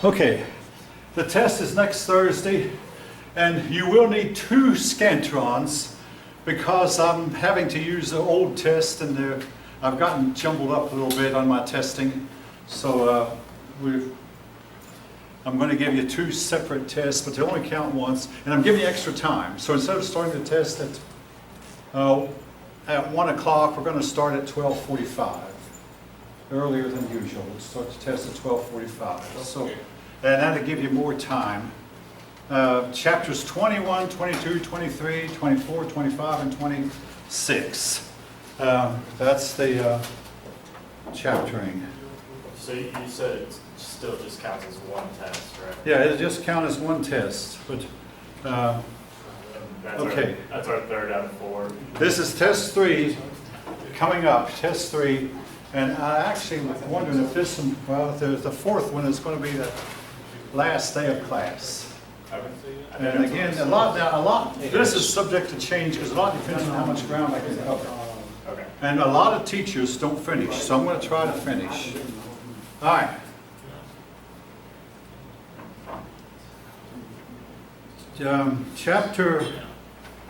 Okay, the test is next Thursday, and you will need 2 scantrons because I'm having to use the old test, and I've gotten jumbled up a little bit on my testing. So I'm going to give you 2 separate tests, but they only count once, and I'm giving you extra time. So instead of starting the test at 1 o'clock, we're going to start at 12:45. Earlier than usual. We'll start the test at 12:45. So, and that'll give you more time. Chapters 21, 22, 23, 24, 25, and 26. That's the chaptering. So you said it still just counts as one test, right? Yeah, it'll just count as one test. But okay. That's our 3rd out of 4. This is test 3 coming up. Test 3. And I actually was wondering if this one, well, the 4th one is going to be the last day of class. And again, a lot. This is subject to change because a lot depends on how much ground I can cover. Okay. And a lot of teachers don't finish, so I'm going to try to finish. All right.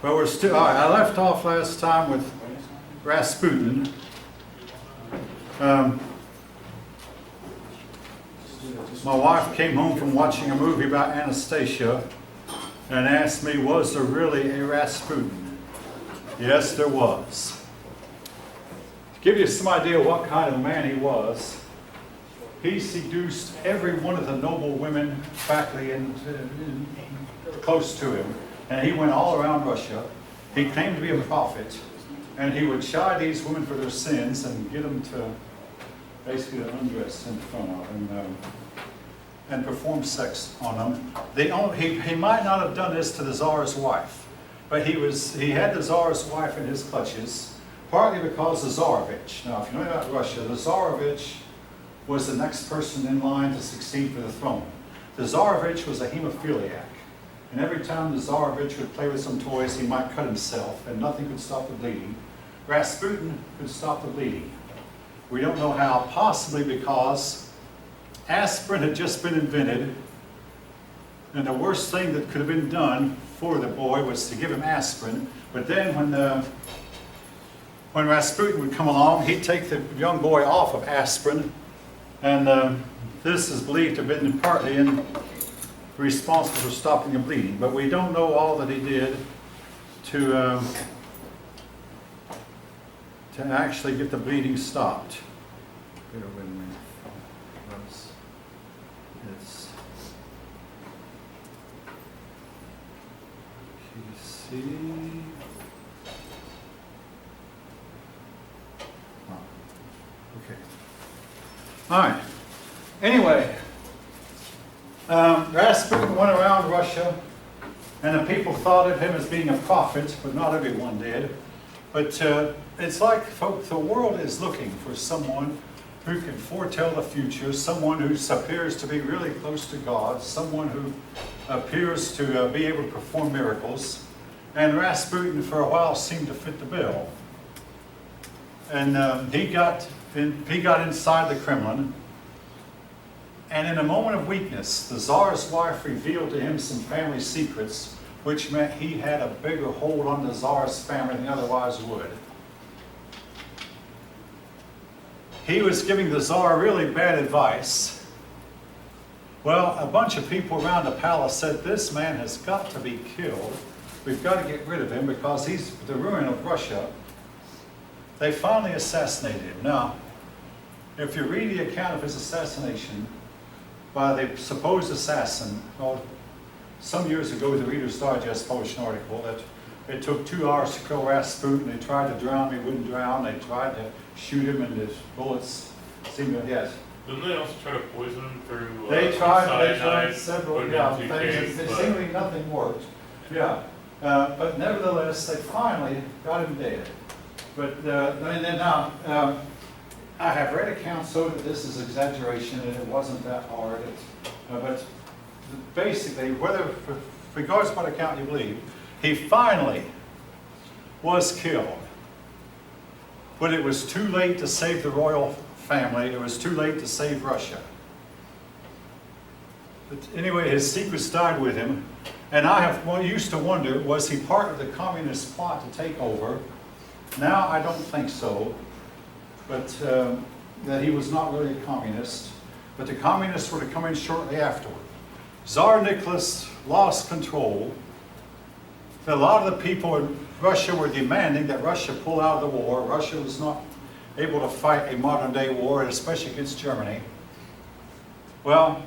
Well, we're still. All right, I left off last time with Rasputin. My wife came home from watching a movie about Anastasia and asked me, was there really a Rasputin? Yes, there was. To give you some idea what kind of man he was, he seduced every one of the noble women faculty close to him, and he went all around Russia. He claimed to be a prophet, and he would chide these women for their sins and get them to basically undress in front of him and perform sex on them. He might not have done this to the Tsar's wife, but he had the Tsar's wife in his clutches, partly because the Tsarevich. Now, if you know about Russia, the Tsarevich was the next person in line to succeed for the throne. The Tsarevich was a hemophiliac, and every time the Tsarevich would play with some toys, he might cut himself, and nothing could stop the bleeding. Rasputin could stop the bleeding. We don't know how, possibly because aspirin had just been invented, and the worst thing that could have been done for the boy was to give him aspirin. But then when Rasputin would come along, he'd take the young boy off of aspirin, and this is believed to have been partly responsible for stopping the bleeding. But we don't know all that he did to actually get the bleeding stopped. Bear with me. It's PC. Oh, okay. All right. Anyway, Rasputin went around Russia, and the people thought of him as being a prophet, but not everyone did. But it's like, folks, the world is looking for someone who can foretell the future, someone who appears to be really close to God, someone who appears to be able to perform miracles. And Rasputin, for a while, seemed to fit the bill. And he got inside the Kremlin, and in a moment of weakness, the Tsar's wife revealed to him some family secrets, which meant he had a bigger hold on the Tsar's family than he otherwise would. He was giving the Tsar really bad advice. Well, a bunch of people around the palace said, this man has got to be killed. We've got to get rid of him because he's the ruin of Russia. They finally assassinated him. Now, if you read the account of his assassination by the supposed assassin, well, some years ago, the Reader's Digest published an article that it took 2 hours to kill Rasputin. They tried to drown him, he wouldn't drown. They tried to shoot him, and his bullets seemed to, yes. Didn't they also try to poison him through They tried cyanide, several put things, him in and toothpaste, seemingly nothing worked. Yeah, but nevertheless, they finally got him dead. But and then now, I have read accounts so that this is exaggeration, and it wasn't that hard. But basically, regardless of what account you believe, he finally was killed. But it was too late to save the royal family. It was too late to save Russia. But anyway, his secrets died with him. And used to wonder, was he part of the communist plot to take over? Now I don't think so, but that he was not really a communist. But the communists were to come in shortly afterward. Tsar Nicholas lost control. A lot of the people in Russia were demanding that Russia pull out of the war. Russia was not able to fight a modern day war, especially against Germany. Well,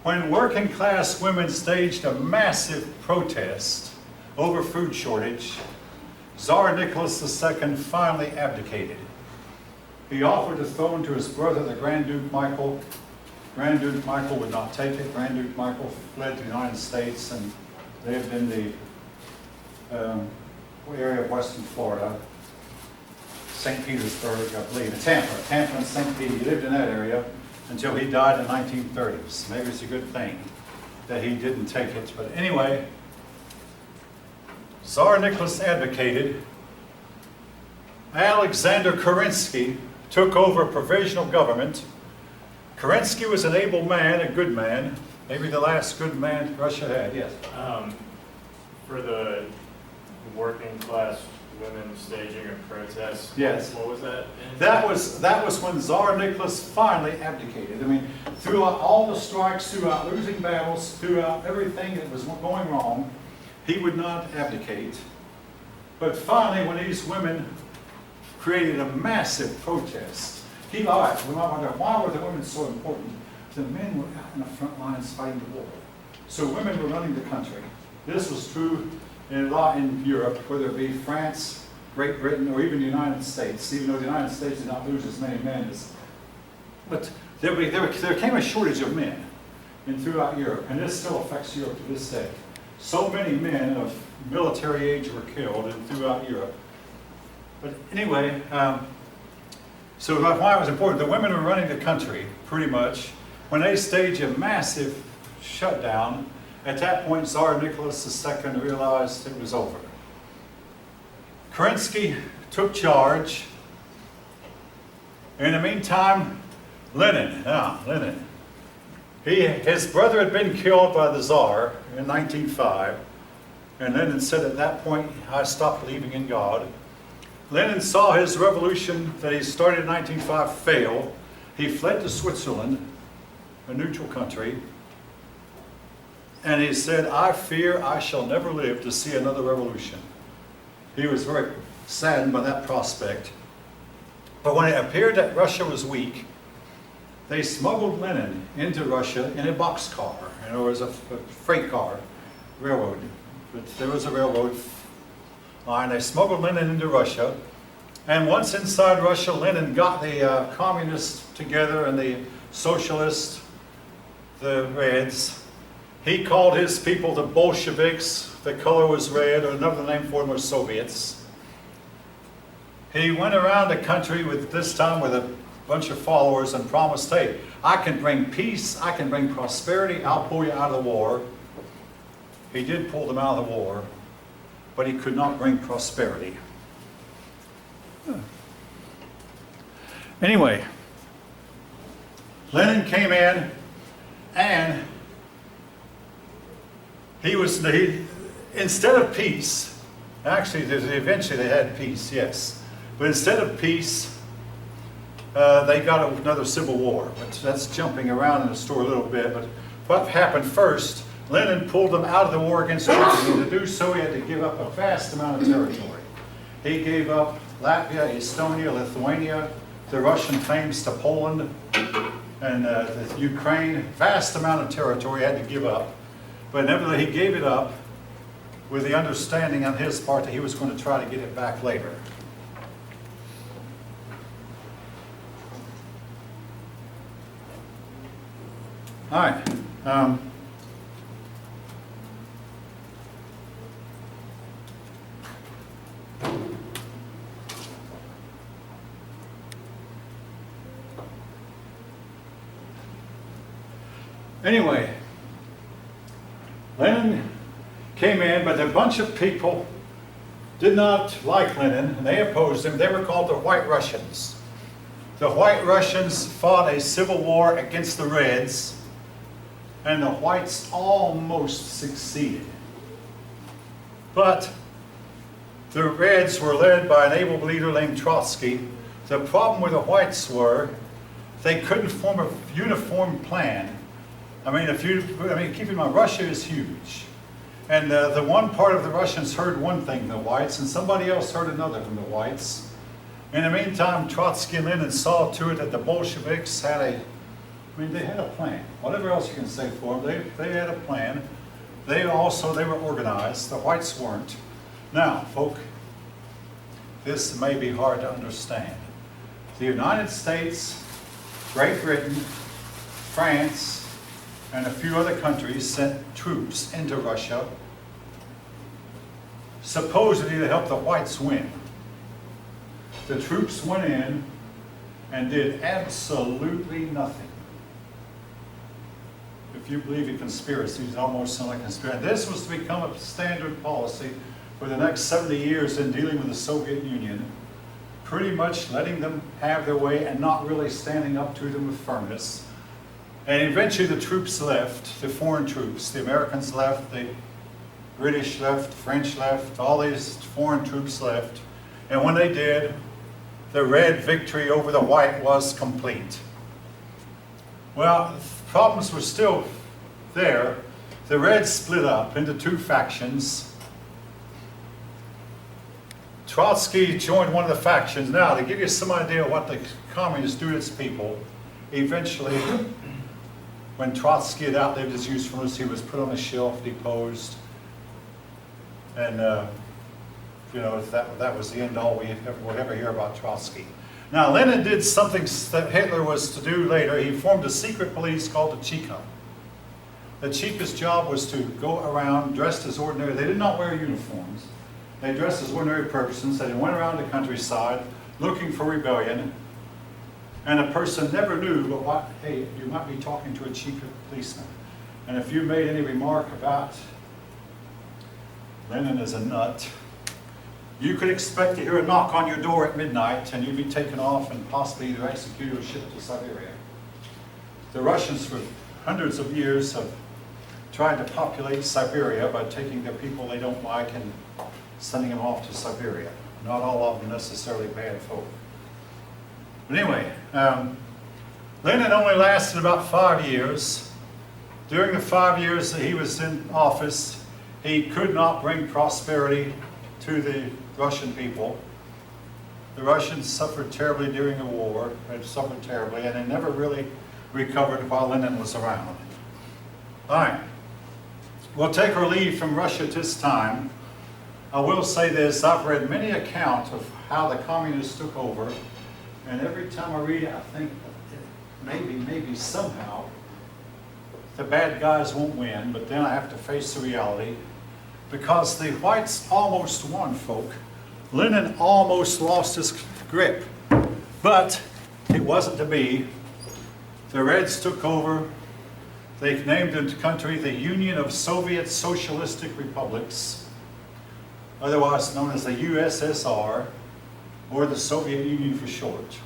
when working class women staged a massive protest over food shortage, Tsar Nicholas II finally abdicated. He offered the throne to his brother, the Grand Duke Michael. Grand Duke Michael would not take it. Grand Duke Michael fled to the United States and lived in the area of Western Florida, St. Petersburg, I believe, Tampa and St. Pete. He lived in that area until he died in the 1930s. Maybe it's a good thing that he didn't take it. But anyway, Tsar Nicholas abdicated. Alexander Kerensky took over provisional government. Kerensky was an able man, a good man, maybe the last good man Russia had, yes. For the working class women staging a protest. Yes. What was that? That was when Tsar Nicholas finally abdicated. I mean, throughout all the strikes, throughout losing battles, throughout everything that was going wrong, he would not abdicate. But finally, when these women created a massive protest, we might wonder, why were the women so important? The men were out in the front lines fighting the war. So women were running the country. This was true in a lot in Europe, whether it be France, Great Britain, or even the United States, even though the United States did not lose as many men as. But there came a shortage of men throughout Europe, and this still affects Europe to this day. So many men of military age were killed throughout Europe. But anyway, so why it was important, the women were running the country, pretty much. When they staged a massive shutdown, at that point, Tsar Nicholas II realized it was over. Kerensky took charge. In the meantime, Lenin, his brother had been killed by the Tsar in 1905, and Lenin said at that point, I stopped believing in God. Lenin saw his revolution that he started in 1905 fail. He fled to Switzerland, a neutral country, and he said, I fear I shall never live to see another revolution. He was very saddened by that prospect. But when it appeared that Russia was weak, they smuggled Lenin into Russia in a boxcar. And there was a freight car, railroad. But there was a railroad line. They smuggled Lenin into Russia. And once inside Russia, Lenin got the communists together and the socialists, the Reds. He called his people the Bolsheviks. The color was red, or another name for them was Soviets. He went around the country this time with a bunch of followers and promised, hey, I can bring peace, I can bring prosperity, I'll pull you out of the war. He did pull them out of the war, but he could not bring prosperity. Anyway, Lenin came in and instead of peace, actually eventually they had peace, yes, but instead of peace, they got another civil war. But that's jumping around in the story a little bit. But what happened first, Lenin pulled them out of the war against Turkey, and to do so he had to give up a vast amount of territory. He gave up Latvia, Estonia, Lithuania, the Russian claims to Poland, and the Ukraine. Vast amount of territory he had to give up. But nevertheless, he gave it up with the understanding on his part that he was going to try to get it back later. All right. Anyway, Lenin came in, but a bunch of people did not like Lenin, and they opposed him. They were called the White Russians. The White Russians fought a civil war against the Reds, and the whites almost succeeded. But the Reds were led by an able leader named Trotsky. The problem with the whites were they couldn't form a uniform plan. Keep in mind, Russia is huge. And the one part of the Russians heard one thing, the whites, and somebody else heard another from the whites. In the meantime, Trotsky and Lenin saw to it that the Bolsheviks had they had a plan. Whatever else you can say for them, they had a plan. They were organized. The whites weren't. Now, folk, this may be hard to understand. The United States, Great Britain, France, and a few other countries sent troops into Russia, supposedly to help the whites win. The troops went in and did absolutely nothing. If you believe in conspiracies, it almost sounds like a conspiracy. This was to become a standard policy for the next 70 years in dealing with the Soviet Union, pretty much letting them have their way and not really standing up to them with firmness. And eventually the troops left, the foreign troops. The Americans left, the British left, the French left, all these foreign troops left. And when they did, the red victory over the white was complete. Well, problems were still there. The Reds split up into two factions. Trotsky joined one of the factions. Now, to give you some idea of what the communists do to its people, eventually, when Trotsky had outlived his usefulness, he was put on a shelf, deposed, and that was the end all we would ever hear about Trotsky. Now, Lenin did something that Hitler was to do later. He formed a secret police called the Cheka. The Cheka's job was to go around dressed as ordinary. They did not wear uniforms. They dressed as ordinary persons. They went around the countryside looking for rebellion. And a person never knew, but hey, you might be talking to a Cheka policeman. And if you made any remark about Lenin as a nut, you could expect to hear a knock on your door at midnight and you'd be taken off and possibly either executed or shipped to Siberia. The Russians for hundreds of years have tried to populate Siberia by taking the people they don't like and sending them off to Siberia. Not all of them necessarily bad folk. But anyway, Lenin only lasted about 5 years. During the 5 years that he was in office, he could not bring prosperity to the Russian people. The Russians suffered terribly during the war. They suffered terribly, and they never really recovered while Lenin was around. All right. We'll take our leave from Russia at this time. I will say this. I've read many accounts of how the communists took over, and every time I read it, I think maybe somehow the bad guys won't win, but then I have to face the reality. Because the whites almost won, folk. Lenin almost lost his grip. But it wasn't to be. The Reds took over. They named the country the Union of Soviet Socialistic Republics, otherwise known as the USSR, or the Soviet Union for short.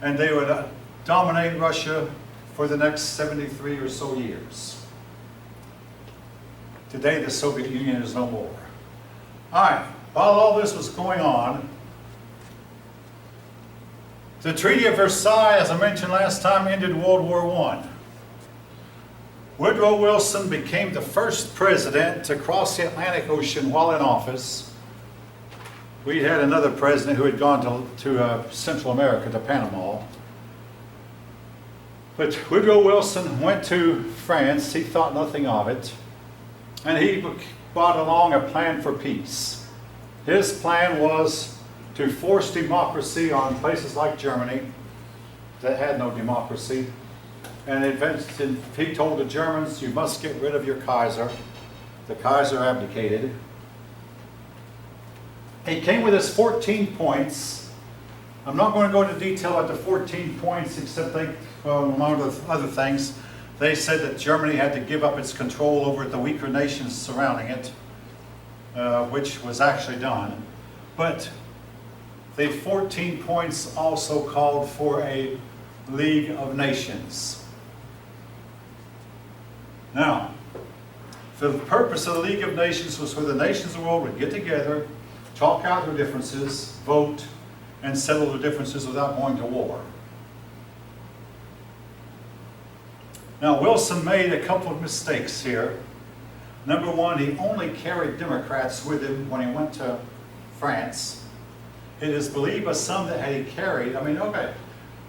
And they would dominate Russia for the next 73 or so years. Today, the Soviet Union is no more. All right, while all this was going on, the Treaty of Versailles, as I mentioned last time, ended World War I. Woodrow Wilson became the first president to cross the Atlantic Ocean while in office. We had another president who had gone to Central America, to Panama. But Woodrow Wilson went to France. He thought nothing of it. And he brought along a plan for peace. His plan was to force democracy on places like Germany that had no democracy. And he told the Germans, you must get rid of your Kaiser. The Kaiser abdicated. He came with his 14 points. I'm not going to go into detail at the 14 points, except among other things. They said that Germany had to give up its control over the weaker nations surrounding it, which was actually done. But the 14 points also called for a League of Nations. Now, the purpose of the League of Nations was for the nations of the world would get together, talk out their differences, vote, and settle their differences without going to war. Now, Wilson made a couple of mistakes here. Number one, he only carried Democrats with him when he went to France. It is believed by some that had he carried, okay,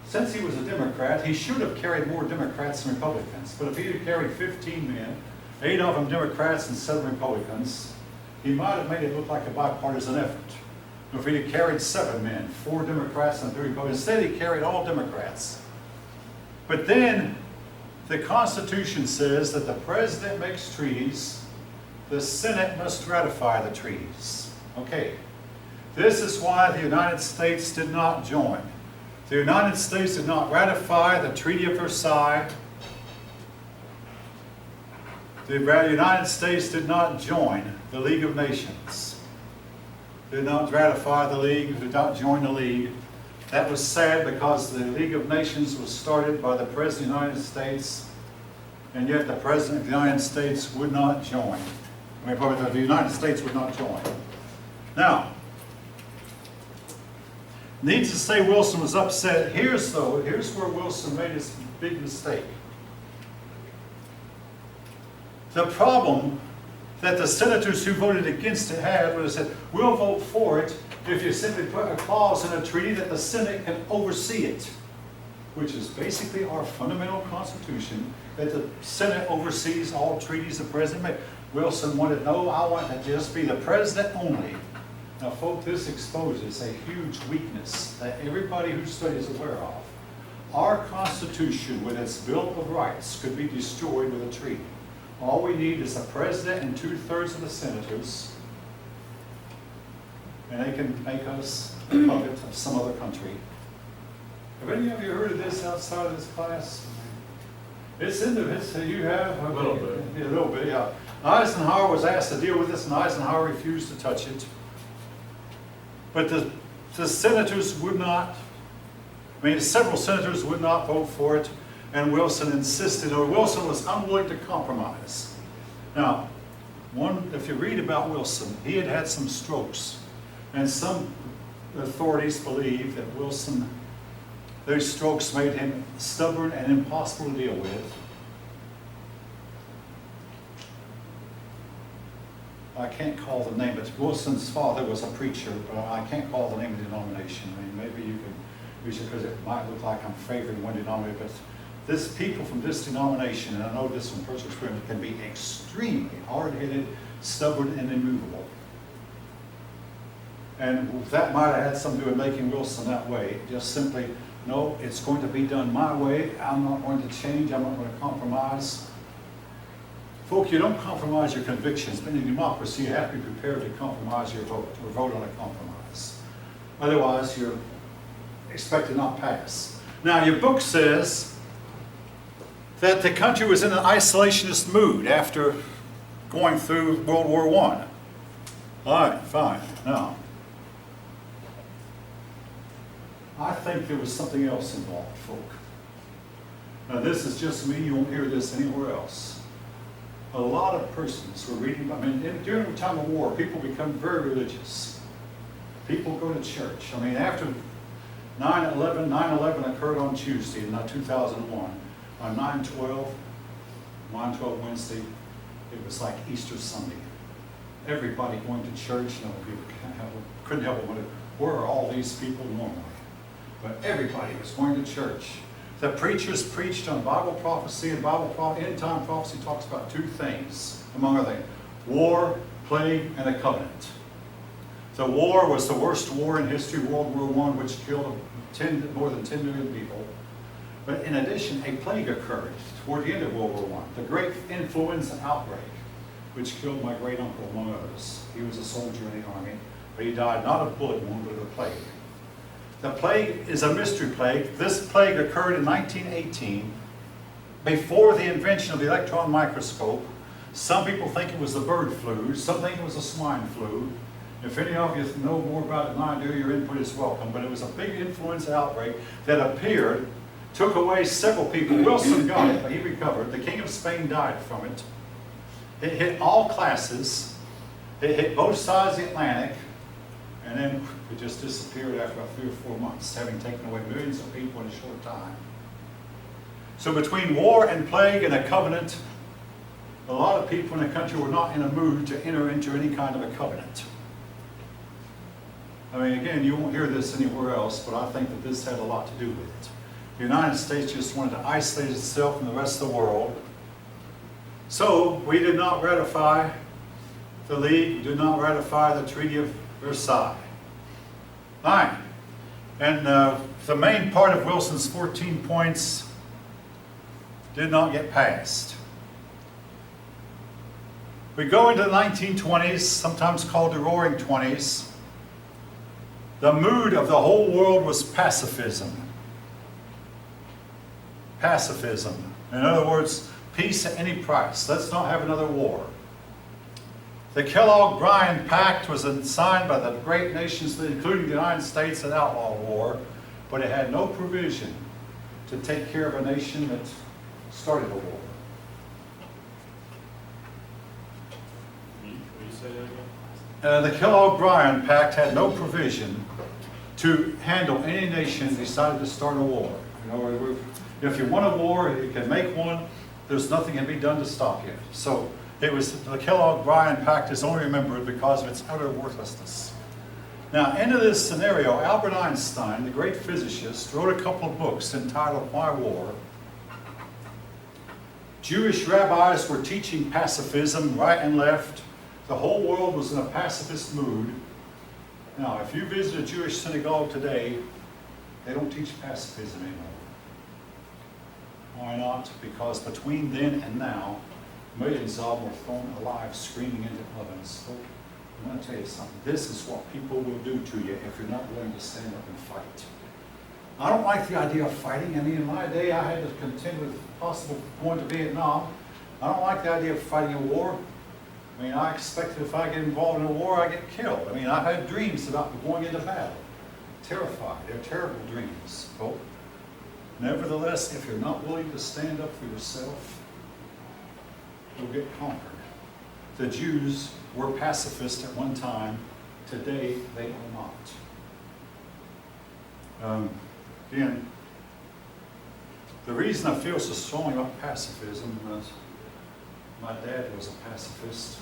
since he was a Democrat, he should have carried more Democrats than Republicans. But if he had carried 15 men, 8 of them Democrats and 7 Republicans, he might have made it look like a bipartisan effort. If he had carried 7 men, 4 Democrats and 3 Republicans, instead he carried all Democrats. But then the Constitution says that the President makes treaties, the Senate must ratify the treaties. Okay, this is why the United States did not join. The United States did not ratify the Treaty of Versailles. The United States did not join the League of Nations. Did not ratify the League, did not join the League. That was sad because the League of Nations was started by the President of the United States, and yet the President of the United States would not join. The United States would not join. Now, needs to say Wilson was upset. Here's where Wilson made his big mistake. The problem that the senators who voted against it had was that we'll vote for it if you simply put a clause in a treaty that the Senate can oversee it, which is basically our fundamental Constitution, that the Senate oversees all treaties the President makes. Wilson wanted, no, I want to just be the President only. Now, folks, this exposes a huge weakness that everybody who studies is aware of. Our Constitution, with its Bill of Rights, could be destroyed with a treaty. All we need is the President and 2/3 of the senators, and they can make us a puppet of some other country. Have any of you heard of this outside of this class? It's in the, you have? A little bit. Yeah, a little bit, yeah. Eisenhower was asked to deal with this, and Eisenhower refused to touch it. But the senators would not, several senators would not vote for it, and Wilson insisted, or Wilson was unwilling to compromise. Now, if you read about Wilson, he had had some strokes, and some authorities believe that Wilson, those strokes made him stubborn and impossible to deal with. I can't call the name, but Wilson's father was a preacher, but I can't call the name of the denomination. Maybe you can use it because it might look like I'm favoring one denomination, but this people from this denomination, and I know this from personal experience, can be extremely hard-headed, stubborn, and immovable. And that might have had something to do with making Wilson that way. Just simply, no, it's going to be done my way. I'm not going to change. I'm not going to compromise. Folks, you don't compromise your convictions, but in a democracy, you have to be prepared to compromise your vote, or vote on a compromise. Otherwise, you're expected not pass. Now, your book says that the country was in an isolationist mood after going through World War I. All right, fine. Now, I think there was something else involved, folk. Now, this is just me. You won't hear this anywhere else. A lot of persons were reading, during the time of war, people become very religious. People go to church. After 9/11 occurred on Tuesday in 2001. On 9/12 Wednesday, it was like Easter Sunday. Everybody going to church, people couldn't help it. Where are all these people normally? But everybody was going to church. The preachers preached on Bible prophecy, and end-time prophecy talks about 2 things, among other things: war, plague, and a covenant. The war was the worst war in history, World War I, which killed more than 10 million people. But in addition, a plague occurred toward the end of World War I, the great influenza outbreak, which killed my great-uncle, among others. He was a soldier in the army, but he died not of bullet wound, but of a plague. The plague is a mystery plague. This plague occurred in 1918, before the invention of the electron microscope. Some people think it was the bird flu. Some think it was the swine flu. If any of you know more about it than I do, your input is welcome. But it was a big influenza outbreak that appeared took away several people. Wilson got it, but he recovered. The King of Spain died from it. It hit all classes. It hit both sides of the Atlantic, and then it just disappeared after about 3 or 4 months, having taken away millions of people in a short time. So between war and plague and a covenant, a lot of people in the country were not in a mood to enter into any kind of a covenant. I mean, again, you won't hear this anywhere else, but I think that this had a lot to do with it. The United States just wanted to isolate itself from the rest of the world. So we did not ratify the League, we did not ratify the Treaty of Versailles. Fine. And the main part of Wilson's 14 points did not get passed. We go into the 1920s, sometimes called the Roaring Twenties. The mood of the whole world was pacifism. Pacifism. In other words, peace at any price. Let's not have another war. The Kellogg-Briand Pact was signed by the great nations, including the United States, that outlawed war, but it had no provision to take care of a nation that started a war. Will you say that again? The Kellogg-Briand Pact had no provision to handle any nation that decided to start a war. You know, if you want a war, you can make one. There's nothing can be done to stop you. So it was the Kellogg-Briand Pact is only remembered because of its utter worthlessness. Now, into this scenario, Albert Einstein, the great physicist, wrote a couple of books entitled Why War? Jewish rabbis were teaching pacifism right and left. The whole world was in a pacifist mood. Now, if you visit a Jewish synagogue today, they don't teach pacifism anymore. Why not? Because between then and now, millions of them were thrown alive, screaming into ovens. Look, I'm going to tell you something. This is what people will do to you if you're not willing to stand up and fight. I don't like the idea of fighting. I mean, in my day, I had to contend with possible going to Vietnam. I don't like the idea of fighting a war. I mean, I expected if I get involved in a war, I get killed. I mean, I've had dreams about going into battle. Terrified. They're terrible dreams, folks. Nevertheless, if you're not willing to stand up for yourself, you'll get conquered. The Jews were pacifist at one time. Today, they are not. Again, the reason I feel so strongly about pacifism was my dad was a pacifist,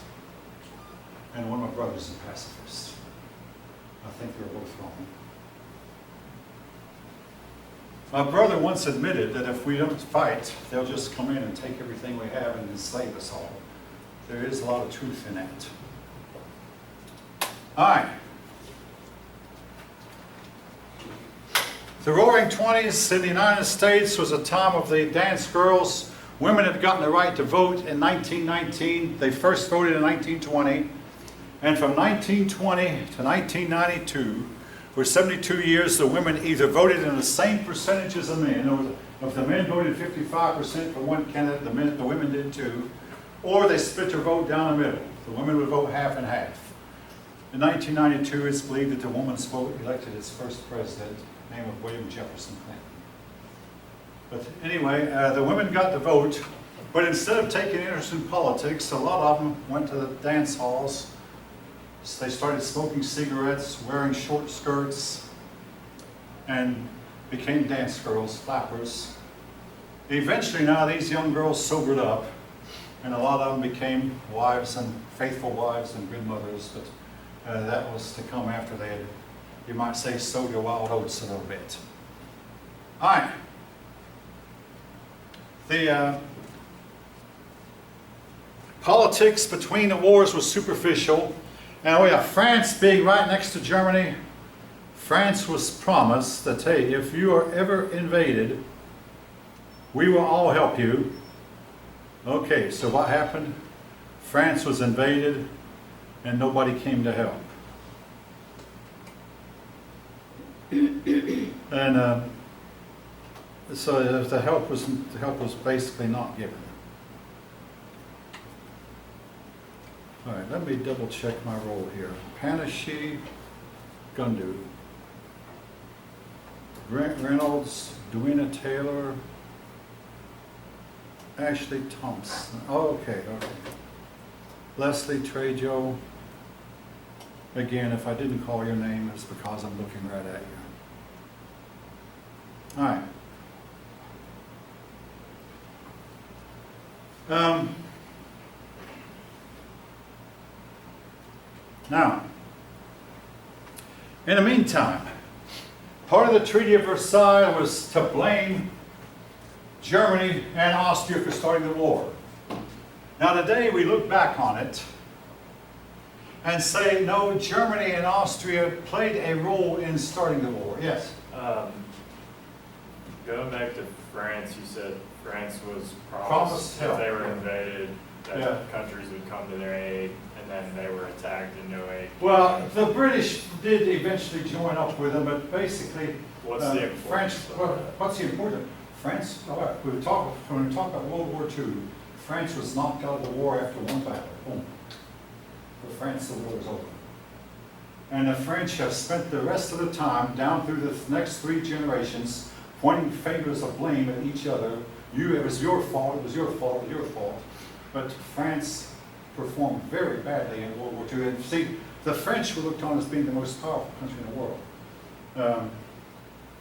and one of my brothers is a pacifist. I think they're both wrong. My brother once admitted that if we don't fight, they'll just come in and take everything we have and enslave us all. There is a lot of truth in that. All right. The Roaring Twenties in the United States was a time of the dance girls. Women had gotten the right to vote in 1919. They first voted in 1920. And from 1920 to 1992, for 72 years, the women either voted in the same percentage as the men, or if the men voted 55% for one candidate, the women did too, or they split their vote down the middle. The women would vote half and half. In 1992, it's believed that the woman's vote elected its first president, name of William Jefferson Clinton. But anyway, the women got the vote, but instead of taking interest in politics, a lot of them went to the dance halls. So they started smoking cigarettes, wearing short skirts, and became dance girls, flappers. Eventually now these young girls sobered up, and a lot of them became wives and faithful wives and good mothers, but that was to come after they had, you might say, sowed your wild oats a little bit. All right. The politics between the wars was superficial. And we have France being right next to Germany. France was promised that, hey, if you are ever invaded, we will all help you. Okay, so what happened? France was invaded and nobody came to help. And so the help was basically not given. All right, let me double check my roll here. Panashi Gundu. Grant Reynolds, Duena Taylor, Ashley Thompson. Oh, okay. Leslie Trejo. Again, if I didn't call your name, it's because I'm looking right at you. All right. Now, in the meantime, part of the Treaty of Versailles was to blame Germany and Austria for starting the war. Now today we look back on it and say, no, Germany and Austria played a role in starting the war. Yes? Going back to France, you said France was Promised promised help. if they were invaded, that Yeah. countries would come to their aid, and then they were attacked and no aid. Well, the British did eventually join up with them, but basically, What's the French, importance of well, that? what's the important? France, all right, when we talk about World War II, France was knocked out of the war after one battle. Boom. For France, the war was over. And the French have spent the rest of the time, down through the next 3 generations, pointing fingers of blame at each other. It was your fault, it was your fault, it was your fault. But France performed very badly in World War II. And see, the French were looked on as being the most powerful country in the world.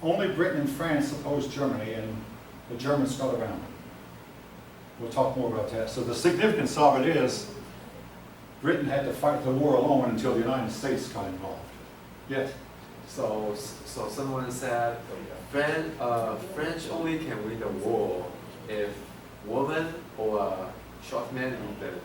Only Britain and France opposed Germany, and the Germans got around it. We'll talk more about that. So the significance of it is, Britain had to fight the war alone until the United States got involved. Yes? So someone said French only can win the war if woman or short man lead them.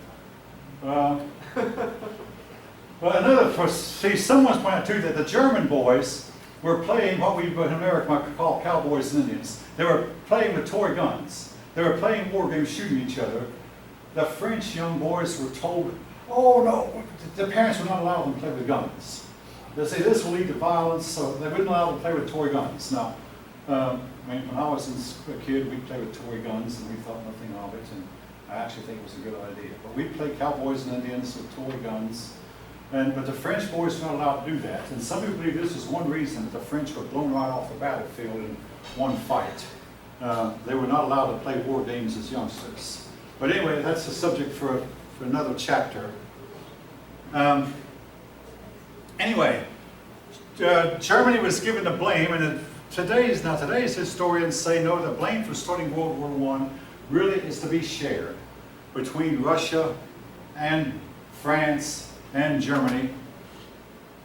Well, see, someone's pointed out too that the German boys were playing what we in America might call cowboys and Indians. They were playing with toy guns. They were playing war games, shooting each other. The French young boys were told, oh no, the parents would not allow them to play with guns. They say this will lead to violence, so they wouldn't allow them to play with toy guns. Now, when I was a kid, we played with toy guns and we thought nothing of it, and I actually think it was a good idea. But we played cowboys and Indians with toy guns. But the French boys were not allowed to do that. And some people believe this is one reason that the French were blown right off the battlefield in one fight. They were not allowed to play war games as youngsters. But anyway, that's a subject for another chapter. Germany was given the blame, and today's historians say no, the blame for starting World War I really is to be shared between Russia and France and Germany.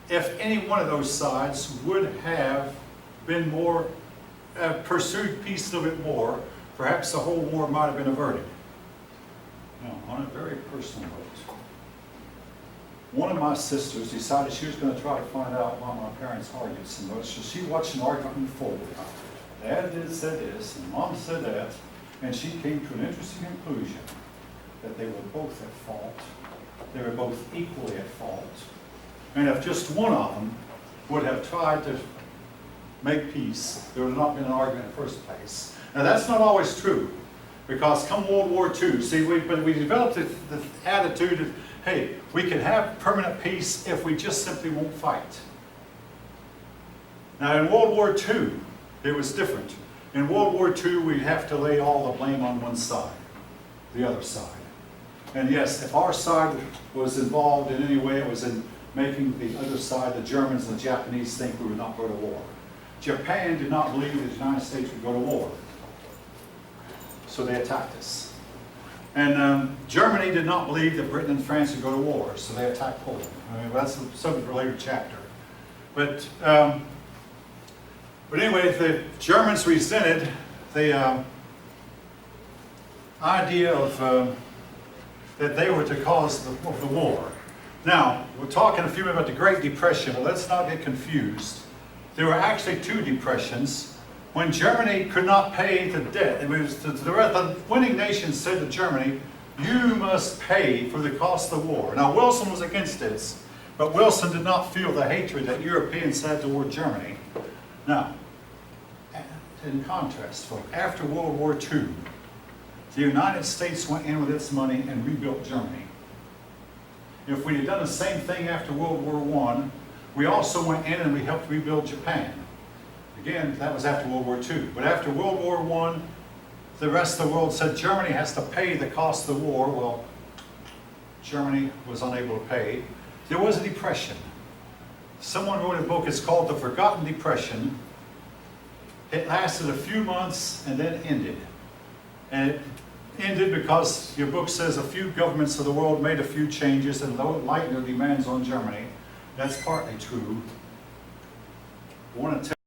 If any one of those sides would have been more, pursued peace a little bit more, perhaps the whole war might have been averted. Now, on a very personal note, one of my sisters decided she was going to try to find out why my parents argued so much. So she watched an argument unfold. Dad said this, and Mom said that, and she came to an interesting conclusion that they were both at fault. They were both equally at fault. And if just one of them would have tried to make peace, there would not have been an argument in the first place. Now that's not always true, because come World War II, see, we developed the attitude of, hey, we can have permanent peace if we just simply won't fight. Now in World War II, it was different. In World War II, we have to lay all the blame on one side, the other side. And yes, if our side was involved in any way, it was in making the other side, the Germans and the Japanese, think we would not go to war. Japan did not believe that the United States would go to war. So they attacked us. And Germany did not believe that Britain and France would go to war, so they attacked Poland. I mean, that's the subject for a later chapter. But anyway, the Germans resented the idea of that they were to cause the war. Now, we're talking a few minutes about the Great Depression, but let's not get confused. There were actually 2 depressions. When Germany could not pay the debt, it was the winning nation said to Germany, you must pay for the cost of the war. Now, Wilson was against this, but Wilson did not feel the hatred that Europeans had toward Germany. Now, in contrast, folks, after World War II, the United States went in with its money and rebuilt Germany. If we had done the same thing after World War I, we also went in and we helped rebuild Japan. Again, that was after World War II. But after World War I, the rest of the world said Germany has to pay the cost of the war. Well, Germany was unable to pay. There was a depression. Someone wrote a book, it's called The Forgotten Depression. It lasted a few months and then ended. And it ended because your book says a few governments of the world made a few changes and lightened their demands on Germany. That's partly true. I want to tell